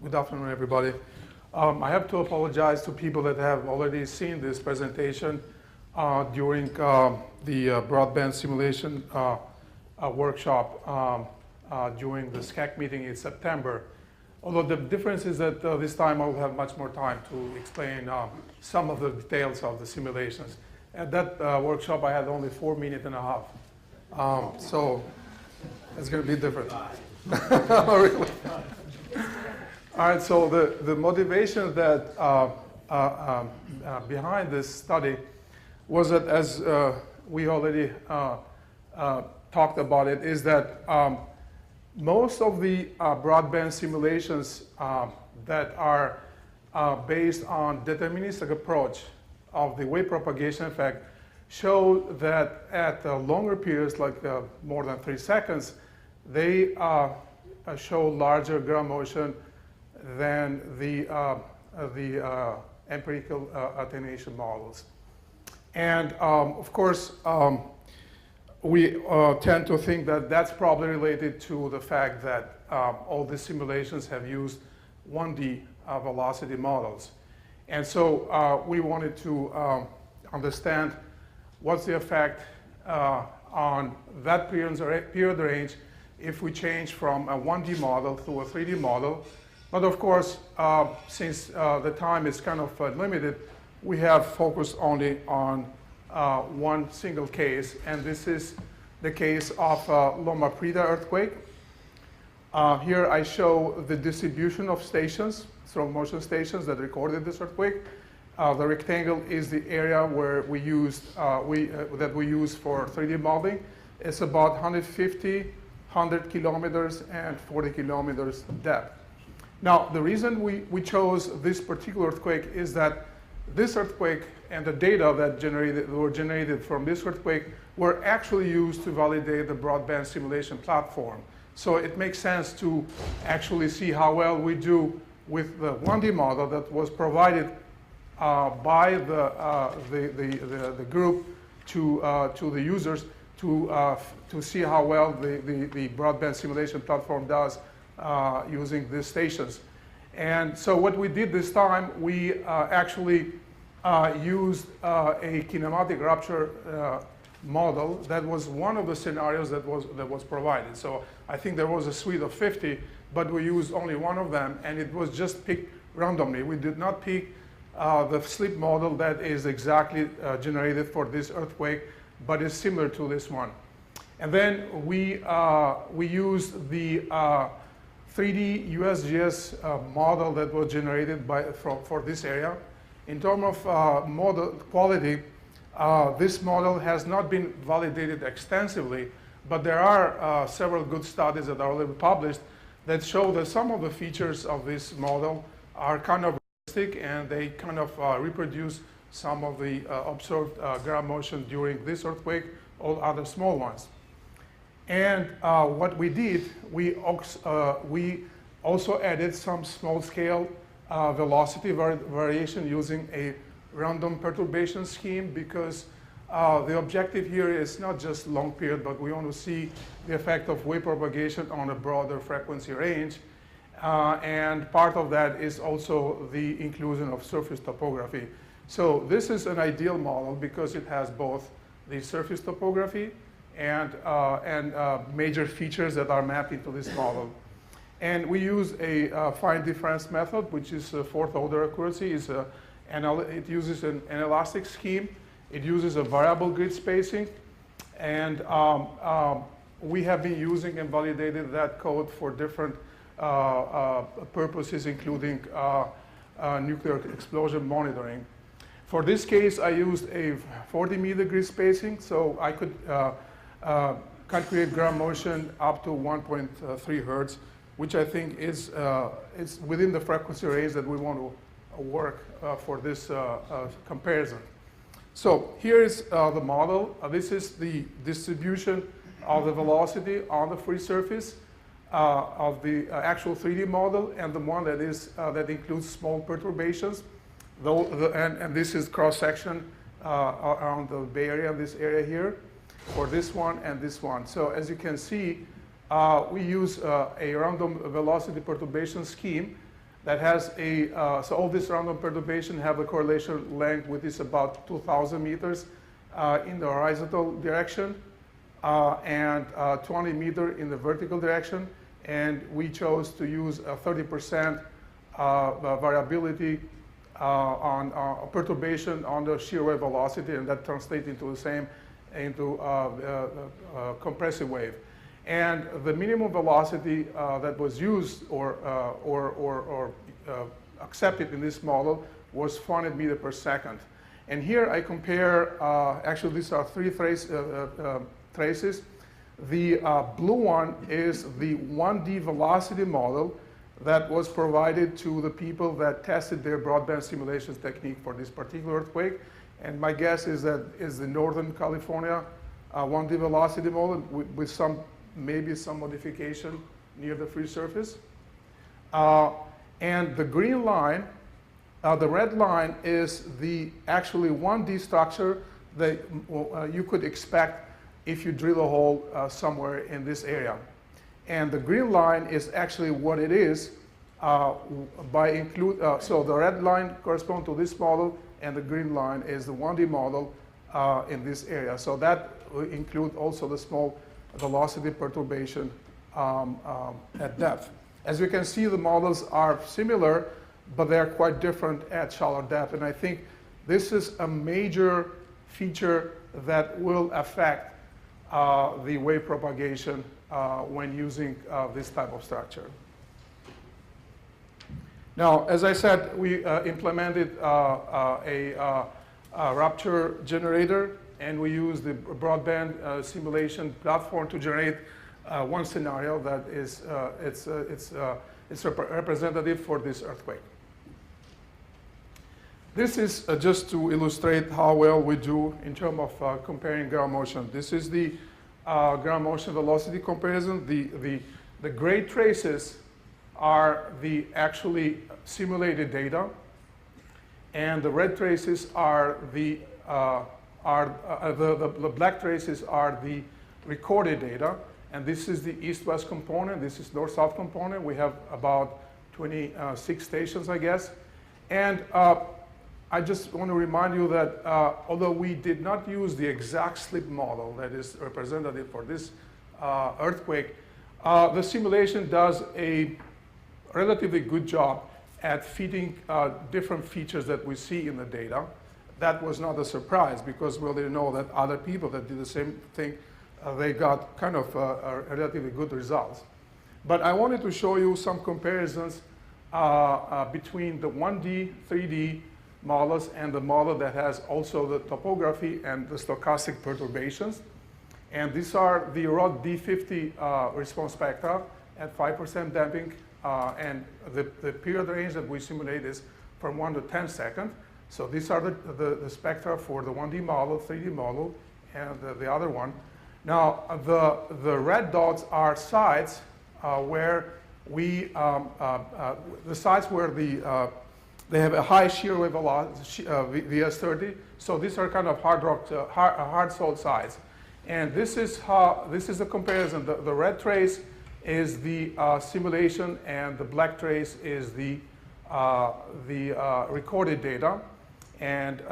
Good afternoon, everybody. I have to apologize to people that have already seen this presentation during the broadband simulation workshop during the SCAC meeting in September. Although the difference is that this time I'll have much more time to explain some of the details of the simulations. At that workshop, I had only 4 minutes and a half. So it's going to be different. Really? All right, so the motivation that behind this study was that, as we already talked about it, is that most of the broadband simulations that are based on deterministic approach of the wave propagation effect show that at longer periods, like more than 3 seconds, they show larger ground motion than the empirical attenuation models. And of course, we tend to think that that's probably related to the fact that all the simulations have used 1D velocity models. And so we wanted to understand what's the effect on that period range if we change from a 1D model to a 3D model. But of course, since the time is kind of limited, we have focused only on one single case, and this is the case of Loma Prieta earthquake. Here I show the distribution of stations, slow motion stations that recorded this earthquake. The rectangle is the area where we used that we use for 3D modeling. It's about 150, 100 kilometers, and 40 kilometers depth. Now, the reason we chose this particular earthquake is that this earthquake and the data that were generated from this earthquake were actually used to validate the broadband simulation platform. So it makes sense to actually see how well we do with the 1D model that was provided by the group to the users to see how well the broadband simulation platform does using these stations. And so what we did this time, we actually used a kinematic rupture model that was one of the scenarios that was provided. So I think there was a suite of 50, but we used only one of them, and it was just picked randomly. We did not pick the slip model that is exactly generated for this earthquake, but is similar to this one. And then we used the 3D USGS model that was generated for this area. In terms of model quality, this model has not been validated extensively, but there are several good studies that are already published that show that some of the features of this model are kind of realistic, and they kind of reproduce some of the observed ground motion during this earthquake or other small ones. And what we did, we also added some small-scale velocity variation using a random perturbation scheme, because the objective here is not just long period, but we want to see the effect of wave propagation on a broader frequency range. And part of that is also the inclusion of surface topography. So this is an ideal model because it has both the surface topography and major features that are mapped into this model. And we use a fine difference method, which is a fourth order accuracy. It uses an inelastic scheme. It uses a variable grid spacing. And we have been using and validated that code for different purposes, including nuclear explosion monitoring. For this case, I used a 40-meter grid spacing, so I could calculate ground motion up to 1.3 hertz, which I think is within the frequency range that we want to work for this comparison. So here is the model. This is the distribution of the velocity on the free surface of the actual 3D model, and the one that includes small perturbations. And this is cross-section around the Bay Area, this area here, for this one and this one. So as you can see, we use a random velocity perturbation scheme that has a, so all these random perturbations have a correlation length which is about 2,000 meters in the horizontal direction and 20 meters in the vertical direction. And we chose to use a 30% variability on perturbation on the shear wave velocity, and that translates into the same, into compressive wave. And the minimum velocity that was used or accepted in this model was 400 meters per second. And here I compare, actually these are three traces. The blue one is the 1D velocity model that was provided to the people that tested their broadband simulations technique for this particular earthquake. And my guess is that is the Northern California 1D velocity model with some, maybe some modification near the free surface. And the green line, the red line is the actually 1D structure that you could expect if you drill a hole somewhere in this area. And the green line is actually what it is by include, so the red line corresponds to this model, and the green line is the 1D model in this area. So that will include also the small velocity perturbation at depth. As you can see, the models are similar, but they're quite different at shallow depth. And I think this is a major feature that will affect the wave propagation when using this type of structure. Now, as I said, we implemented a rupture generator, and we used the broadband simulation platform to generate one scenario that is it's representative for this earthquake. This is just to illustrate how well we do in terms of comparing ground motion. This is the ground motion velocity comparison. The gray traces are the actually simulated data, and the red traces are the black traces are the recorded data. And this is the east-west component. This is north-south component. We have about 26 stations, I guess. And I just want to remind you that although we did not use the exact slip model that is representative for this earthquake, the simulation does a relatively good job at fitting different features that we see in the data. That was not a surprise because we already know that other people that did the same thing, they got kind of relatively good results. But I wanted to show you some comparisons between the 1D, 3D models and the model that has also the topography and the stochastic perturbations. And these are the ROD D50 response spectra at 5% damping. And the period range that we simulate is from 1 to 10 seconds. So these are the spectra for the 1D model, 3D model, and the other one. Now, the red dots are sites where we, the sites where they have a high shear wave velocity, VS30. So these are kind of hard rock, hard salt sites. And this is the comparison. The red trace is the simulation, and the black trace is the recorded data. And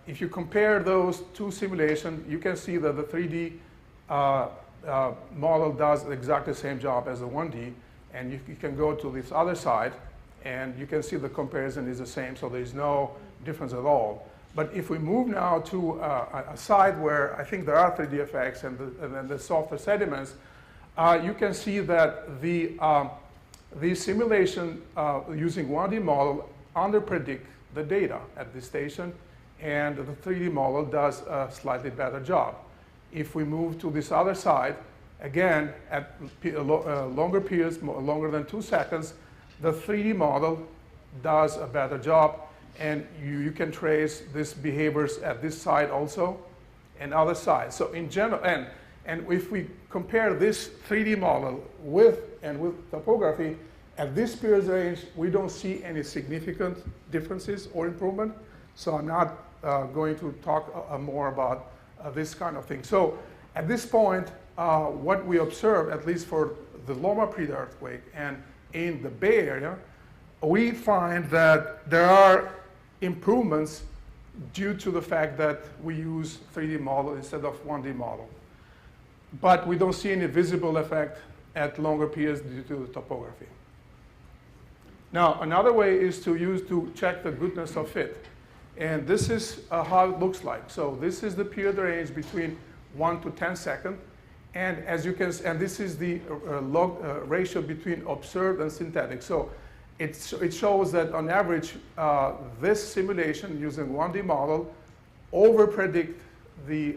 if you compare those two simulations, you can see that the 3D model does exactly the same job as the 1D. And you can go to this other side, and you can see the comparison is the same, so there's no difference at all. But if we move now to a side where I think there are 3D effects and then the softer sediments, you can see that the simulation using 1D model underpredict the data at this station, and the 3D model does a slightly better job. If we move to this other side, again, at longer periods, longer than 2 seconds, the 3D model does a better job, and you can trace these behaviors at this side also and other sides. So in general, and if we compare this 3D model with topography, at this period range, we don't see any significant differences or improvement. So I'm not going to talk more about this kind of thing. So at this point, what we observe, at least for the Loma Prieta earthquake and in the Bay Area, we find that there are improvements due to the fact that we use 3D model instead of 1D model. But we don't see any visible effect at longer periods due to the topography. Now, another way is to check the goodness of fit. And this is how it looks like. So this is the period range between 1 to 10 seconds. And as you can see, and this is the log ratio between observed and synthetic. So it shows that on average, this simulation using 1D model over-predict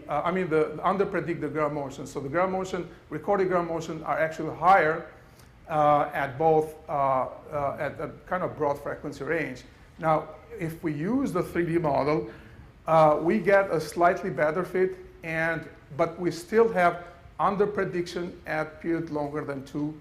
under-predict the ground motion. So the ground motion, recorded ground motion are actually higher at both, at a kind of broad frequency range. Now, if we use the 3D model, we get a slightly better fit, but we still have under prediction at period longer than 2,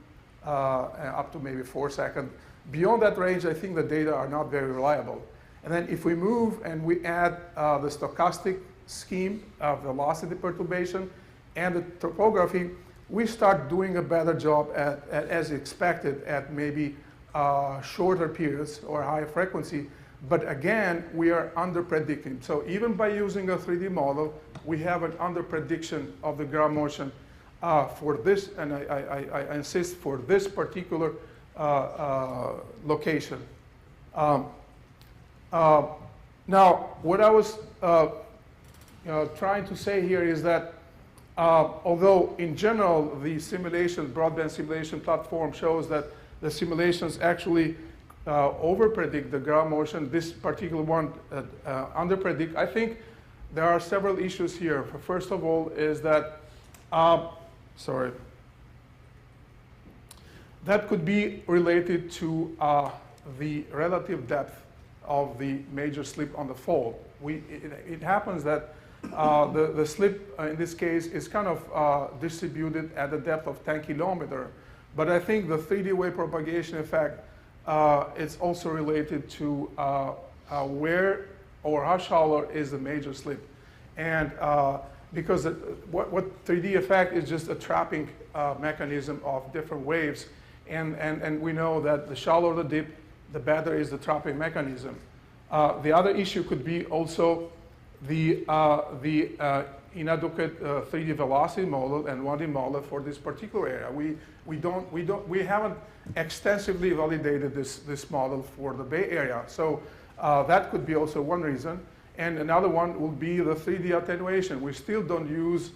up to maybe 4 seconds. Beyond that range, I think the data are not very reliable. And then if we move and we add the stochastic scheme of velocity perturbation and the topography, we start doing a better job as expected at maybe shorter periods or higher frequency. But again, we are under predicting. So even by using a 3D model, we have an under prediction of the ground motion for this, and I insist for this particular location. Now, what I was trying to say here is that although in general the broadband simulation platform shows that the simulations actually over-predict the ground motion, this particular one under-predict, I think there are several issues here. First of all is that, that could be related to the relative depth of the major slip on the fold. It happens that the slip in this case is kind of distributed at a depth of 10 kilometers. But I think the 3D wave propagation effect is also related to where or how shallow is the major slip. And because what 3D effect is just a trapping mechanism of different waves. And we know that the shallower the dip, the better is the trapping mechanism. The other issue could be also the inadequate 3D velocity model and 1D model for this particular area. We haven't extensively validated this model for the Bay Area. So that could be also one reason. And another one will be the 3D attenuation. We still don't use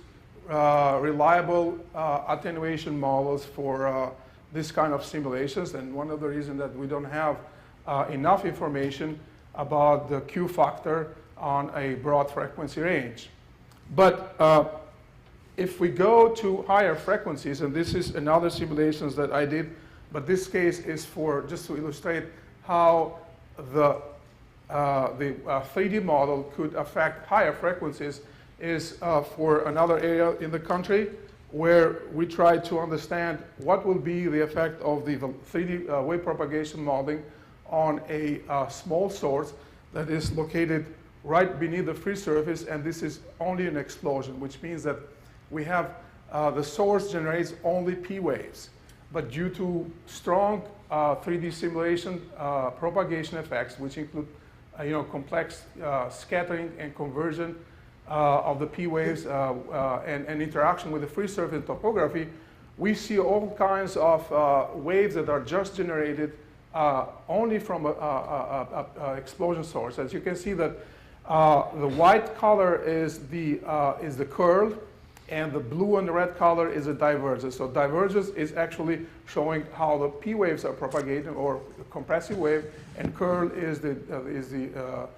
reliable attenuation models for this kind of simulations. And one of the reasons that we don't have enough information about the Q factor on a broad frequency range. But if we go to higher frequencies, and this is another simulations that I did, but this case is for just to illustrate how the 3D model could affect higher frequencies, is for another area in the country where we try to understand what will be the effect of the 3D wave propagation modeling on a small source that is located right beneath the free surface, and this is only an explosion, which means that we have the source generates only P waves. But due to strong 3D simulation propagation effects, which include complex scattering and conversion of the P waves and interaction with the free surface topography, we see all kinds of waves that are just generated only from a explosion source. As you can see that the white color is the curl, and the blue and the red color is a divergence. So divergence is actually showing how the P waves are propagating, or the compressive wave, and curl is the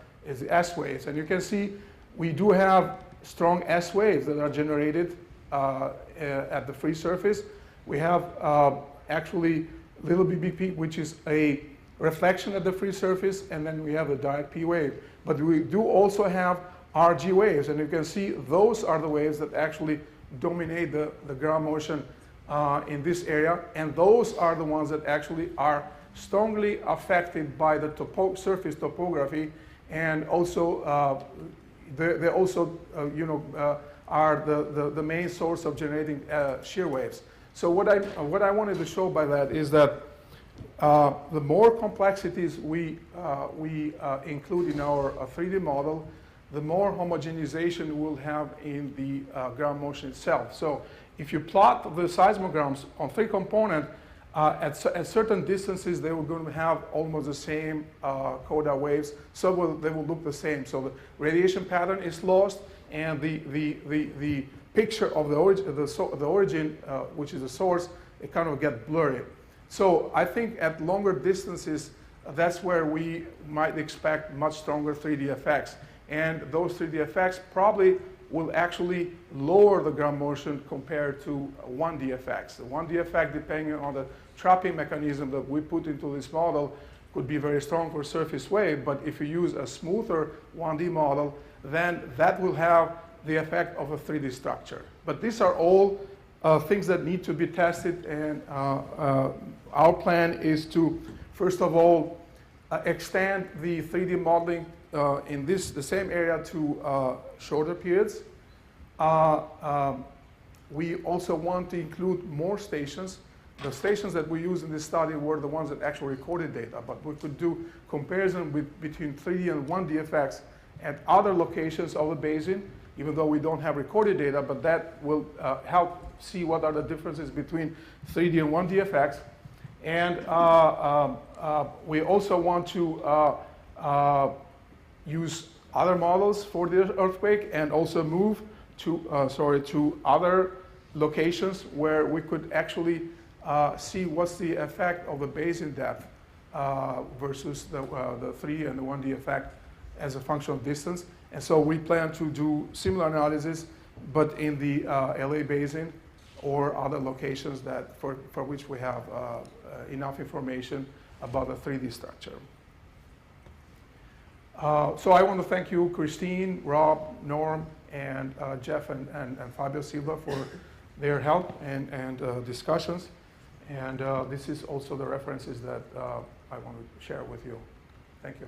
S waves. And you can see we do have strong S waves that are generated at the free surface. We have actually little BBP, which is a reflection at the free surface, and then we have a direct P wave. But we do also have RG waves, and you can see those are the waves that actually dominate the ground motion in this area, and those are the ones that actually are strongly affected by the surface topography, and also they also are the main source of generating shear waves. So what I wanted to show by that is that the more complexities we include in our 3D model, the more homogenization we'll have in the ground motion itself. So if you plot the seismograms on 3 components, at certain distances, they were going to have almost the same coda waves, so they will look the same. So the radiation pattern is lost, and the picture of the origin, which is the source, it kind of get blurry. So I think at longer distances, that's where we might expect much stronger 3D effects. And those 3D effects probably will actually lower the ground motion compared to 1D effects. The 1D effect, depending on the trapping mechanism that we put into this model, could be very strong for surface wave, but if you use a smoother 1D model, then that will have the effect of a 3D structure. But these are all things that need to be tested, and our plan is to, first of all, extend the 3D modeling in the same area to shorter periods. We also want to include more stations. The stations that we used in this study were the ones that actually recorded data, but we could do comparison between 3D and 1D effects at other locations of the basin, even though we don't have recorded data, but that will help see what are the differences between 3D and 1D effects. And we also want to use other models for the earthquake, and also move to other locations where we could actually see what's the effect of the basin depth versus the 3 and the 1D effect as a function of distance. And so we plan to do similar analysis, but in the LA basin or other locations that for which we have enough information about the 3D structure. So I want to thank you, Christine, Rob, Norm, and Jeff and Fabio Silva for their help and discussions. And this is also the references that I want to share with you. Thank you.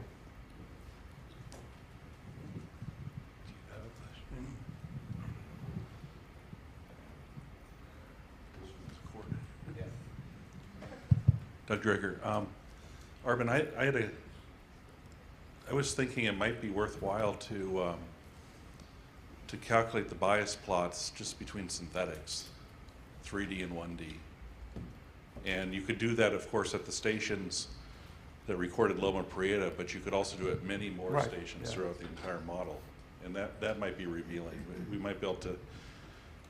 Doug Dreger. Arben, I was thinking it might be worthwhile to calculate the bias plots just between synthetics, 3D and 1D. And you could do that, of course, at the stations that recorded Loma Prieta, but you could also do it at many more stations throughout the entire model. And that might be revealing. We might be able to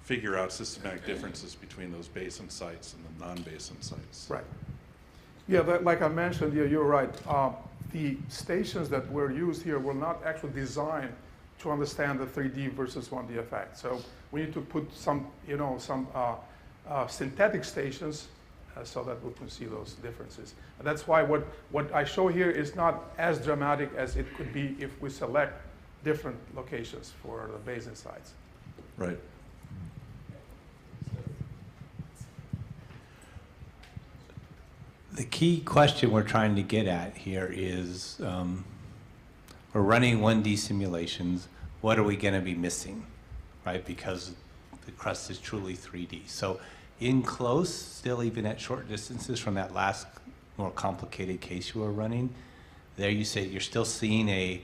figure out systematic differences between those basin sites and the non-basin sites. Right. Yeah, like I mentioned, yeah, you're right. The stations that were used here were not actually designed to understand the 3D versus 1D effect. So we need to put some, synthetic stations so that we can see those differences. And that's why what I show here is not as dramatic as it could be if we select different locations for the basin sites. Right. The key question we're trying to get at here is we're running 1D simulations. What are we going to be missing, right? Because the crust is truly 3D. So in close, still even at short distances from that last more complicated case you were running, there you said you're still seeing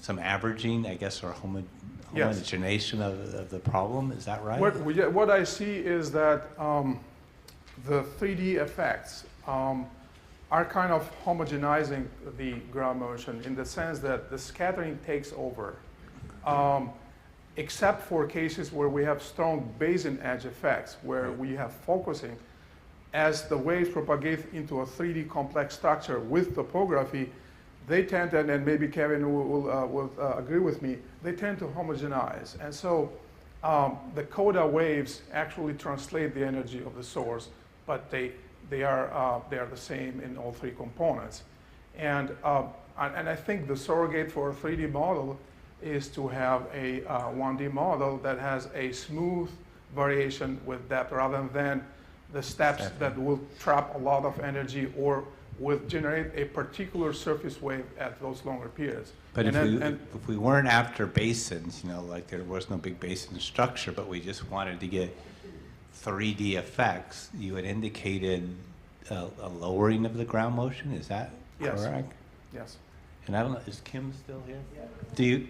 some averaging, I guess, or homogenization of the problem. Is that right? What I see is that the 3D effects are kind of homogenizing the ground motion in the sense that the scattering takes over, except for cases where we have strong basin edge effects, where we have focusing. As the waves propagate into a 3D complex structure with topography, they tend to, and maybe Kevin will agree with me, they tend to homogenize. And so the coda waves actually translate the energy of the source, but they are the same in all 3 components. And I think the surrogate for a 3D model is to have a 1D model that has a smooth variation with depth rather than the steps that will trap a lot of energy or will generate a particular surface wave at those longer periods. But if we weren't after basins, like there was no big basin structure, but we just wanted to get 3D effects, you had indicated a lowering of the ground motion, is that Yes. correct? Yes. And I don't know, is Kim still here? Yeah. Do you,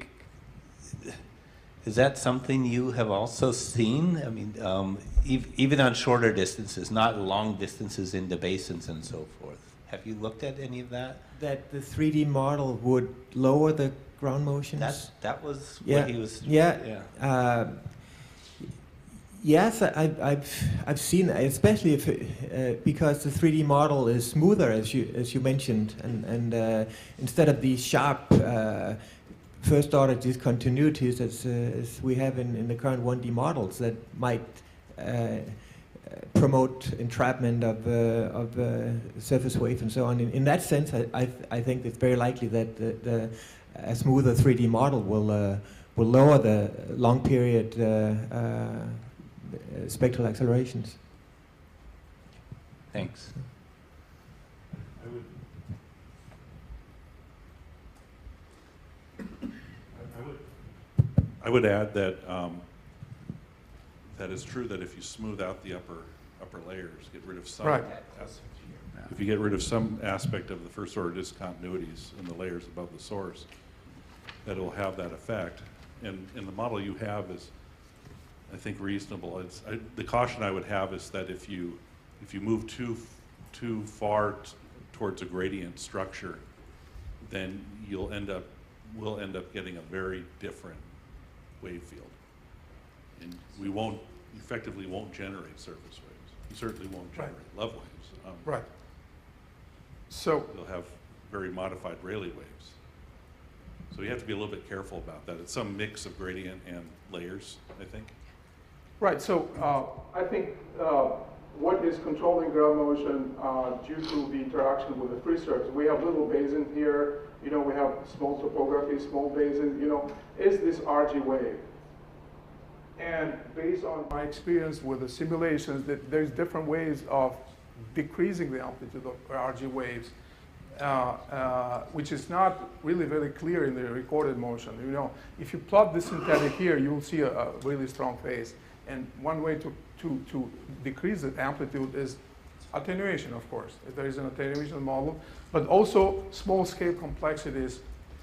is that something you have also seen? I mean, even on shorter distances, not long distances into basins and so forth. Have you looked at any of that? That the 3D model would lower the ground motions? That was Yeah. what he was. Yeah. Yes, I've seen, especially if because the 3D model is smoother, as you mentioned, and instead of these sharp first order discontinuities as we have in the current 1D models that might promote entrapment of surface wave and so on. In that sense, I think it's very likely that a smoother 3D model will lower the long period spectral accelerations. Thanks. I would add that that is true that if you smooth out the upper layers, get rid of some, Right. if you get rid of some aspect of the first order discontinuities in the layers above the source, that will have that effect. And the model you have is, I think, reasonable. The caution I would have is that if you move too far towards a gradient structure, then we'll end up getting a very different wave field. And we effectively won't generate surface waves. You certainly won't generate love waves. Right. So, You'll have very modified Rayleigh waves. So you have to be a little bit careful about that. It's some mix of gradient and layers, I think. right, so I think what is controlling ground motion due to the interaction with the free surface, we have little basin here, we have small topography, small basin, is this RG wave. And based on my experience with the simulations, that there's different ways of decreasing the amplitude of RG waves, which is not really very clear in the recorded motion. If you plot the synthetic here, you will see a really strong phase. And one way to decrease the amplitude is attenuation, of course. There is an attenuation model, but also small-scale complexities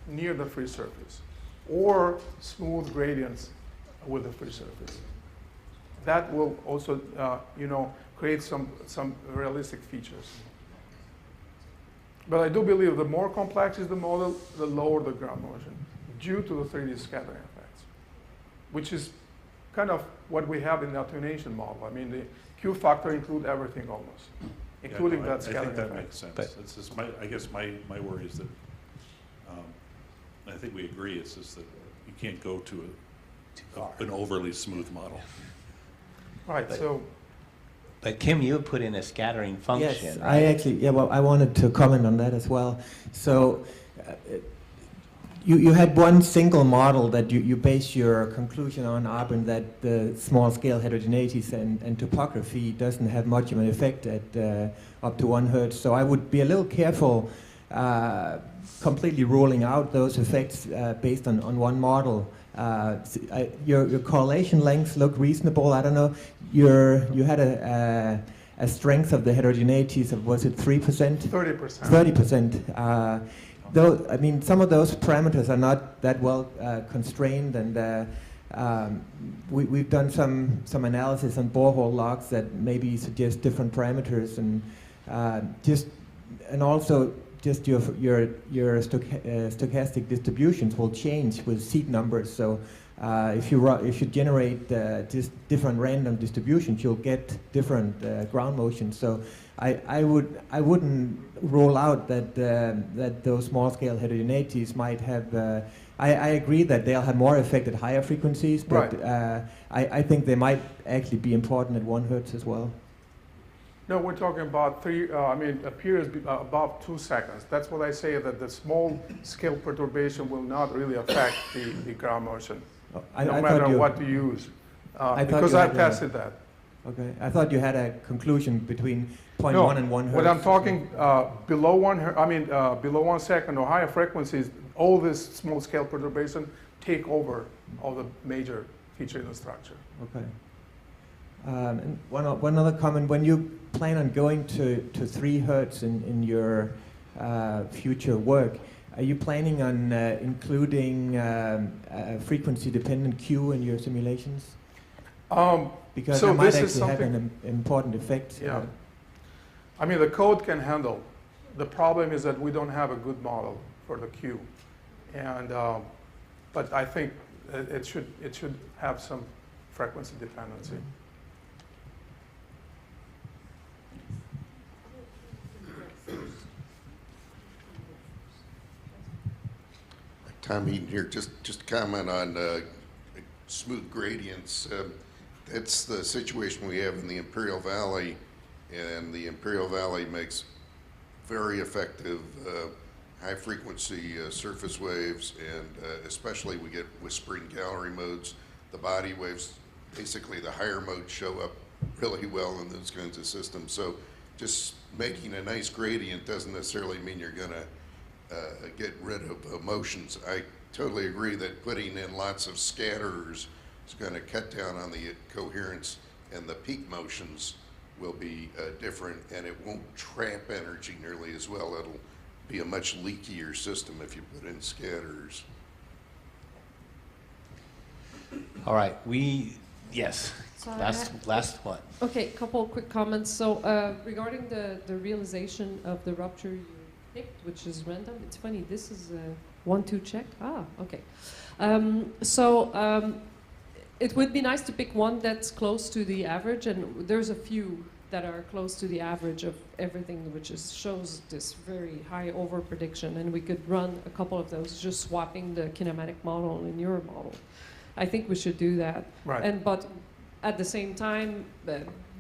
near the free surface, or smooth gradients with the free surface. That will also, create some realistic features. But I do believe the more complex is the model, the lower the ground motion, due to the 3D scattering effects, which is kind of what we have in the attenuation model. I mean, the Q factor includes everything almost, including that scattering I think that effect. makes sense. But- It's just I guess my worry is that, I think we agree, it's just that you can't go to an overly smooth model. Right, so, But Kim, you put in a scattering function, Yes, right? I wanted to comment on that as well. So you had one single model that you base your conclusion on, Arben, that the small scale heterogeneities and topography doesn't have much of an effect at up to 1 Hertz. So I would be a little careful completely ruling out those effects based on one model. Your correlation lengths look reasonable. I don't know. You had a strength of the heterogeneities of, was it 3%? 30%. 30%. Though, I mean, some of those parameters are not that well constrained, and we've done some analysis on borehole logs that maybe suggest different parameters, and also just your stochastic distributions will change with seed numbers. So if you generate just different random distributions, you'll get different ground motions. So I wouldn't rule out that those small scale heterogeneities might have. I agree that they'll have more effect at higher frequencies, but I think they might actually be important at 1 Hertz as well. no, we're talking about a period above 2 seconds. That's what I say, that the small scale perturbation will not really affect the ground motion, no matter what you use. Because I tested that. Okay, I thought you had a conclusion between 0.1 and 1 Hertz. When I'm talking below 1 second or higher frequencies, all this small scale perturbation take over all the major feature in the structure. Okay. And one other comment, when you plan on going to 3 hertz in your future work, are you planning on including a frequency-dependent Q in your simulations? Because so that might this is actually have something- an important effect. Yeah. I mean, the code can handle. The problem is that we don't have a good model for the Q. And, but I think it should have some frequency dependency. Tom Eaton here. Just comment on smooth gradients. That's the situation we have in the Imperial Valley, and the Imperial Valley makes very effective high-frequency surface waves, and especially we get whispering gallery modes. The body waves, basically the higher modes show up really well in those kinds of systems. So just making a nice gradient doesn't necessarily mean you're going to get rid of emotions. I totally agree that putting in lots of scatterers is going to cut down on the coherence, and the peak motions will be different, and it won't trap energy nearly as well. It'll be a much leakier system if you put in scatterers. All right, yes, So I last one. Okay, couple of quick comments. So regarding the realization of the rupture you picked, which is random, it's funny, this is a 1-2 check. Ah, okay. It would be nice to pick one that's close to the average, and there's a few that are close to the average of everything, which shows this very high over prediction, and we could run a couple of those, just swapping the kinematic model and your model. I think we should do that. Right. But at the same time,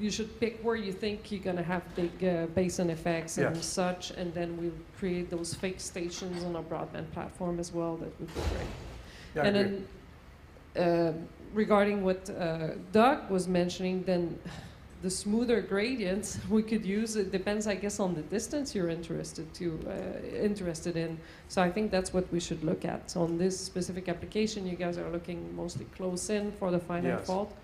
you should pick where you think you're going to have big basin effects and Yes. such, and then we'll create those fake stations on our broadband platform as well. That would be great. Yeah, I And agree. then regarding what Doug was mentioning, then the smoother gradients we could use, it depends, I guess, on the distance you're interested in. So I think that's what we should look at. So on this specific application, you guys are looking mostly close in for the finite Yes. fault.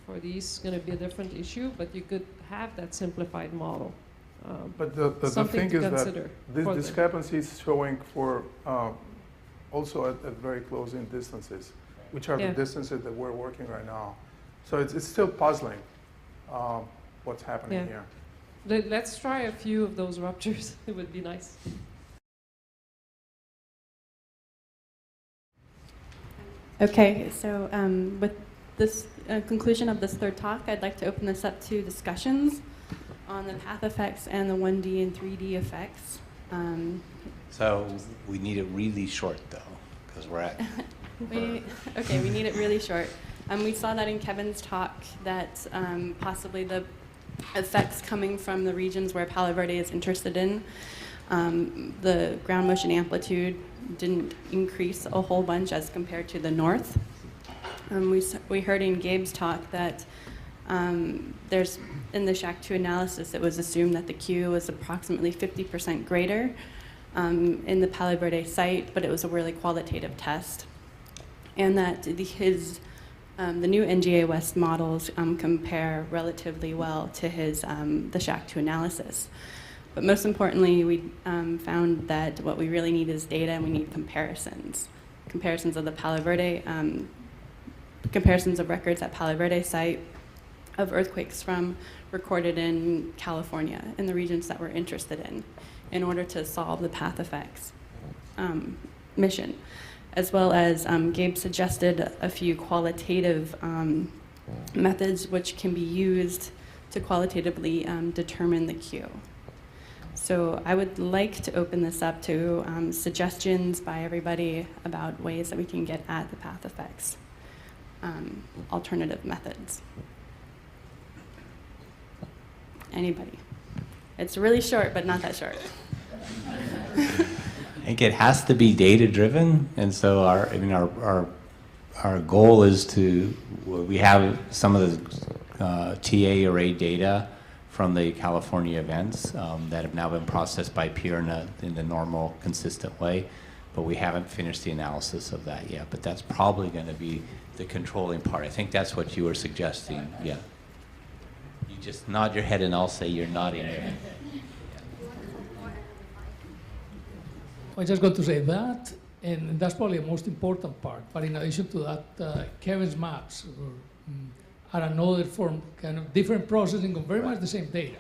For these, it's going to be a different issue, but you could have that simplified model. But the Something thing to is that consider this for the- discrepancy is showing for also at very close in distances, which are Yeah. the distances that we're working right now. So it's still puzzling what's happening Yeah. here. Let's try a few of those ruptures. It would be nice. Okay, so with this conclusion of this third talk, I'd like to open this up to discussions on the path effects and the 1D and 3D effects. So we need it really short though, because we're at. We need it really short. We saw that in Kevin's talk that possibly the effects coming from the regions where Palo Verde is interested in, the ground motion amplitude didn't increase a whole bunch as compared to the north. We heard in Gabe's talk that there's, in the SHAC2 analysis, it was assumed that the Q was approximately 50% greater in the Palo Verde site, but it was a really qualitative test. And that the new NGA West models compare relatively well to the SHAC2 analysis. But most importantly, we found that what we really need is data, and we need comparisons. Comparisons of the Palo Verde, comparisons of records at Palo Verde site of earthquakes recorded in California, in the regions that we're interested in order to solve the path effects mission. As well as Gabe suggested a few qualitative methods which can be used to qualitatively determine the Q. So I would like to open this up to suggestions by everybody about ways that we can get at the path effects, alternative methods. Anybody? It's really short, but not that short. I think it has to be data driven, and so our goal is we have some of the TA array data from the California events that have now been processed by Peer in the normal, consistent way, but we haven't finished the analysis of that yet. But that's probably going to be the controlling part. I think that's what you were suggesting. Yeah. just nod your head and I'll say you're nodding your head. I just got to say that, and that's probably the most important part. But in addition to that, Kevin's maps are another form, kind of different processing of very much the same data.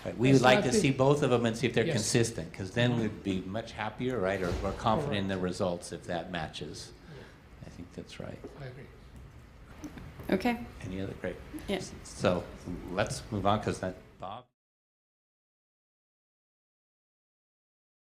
Right. We would like to Exactly. see both of them and see if they're Yes. consistent, because then we'd be much happier, right, or more confident in the results if that matches. I think that's right. I agree. Okay. Any other, great. Yes. So let's move on, because that, Bob?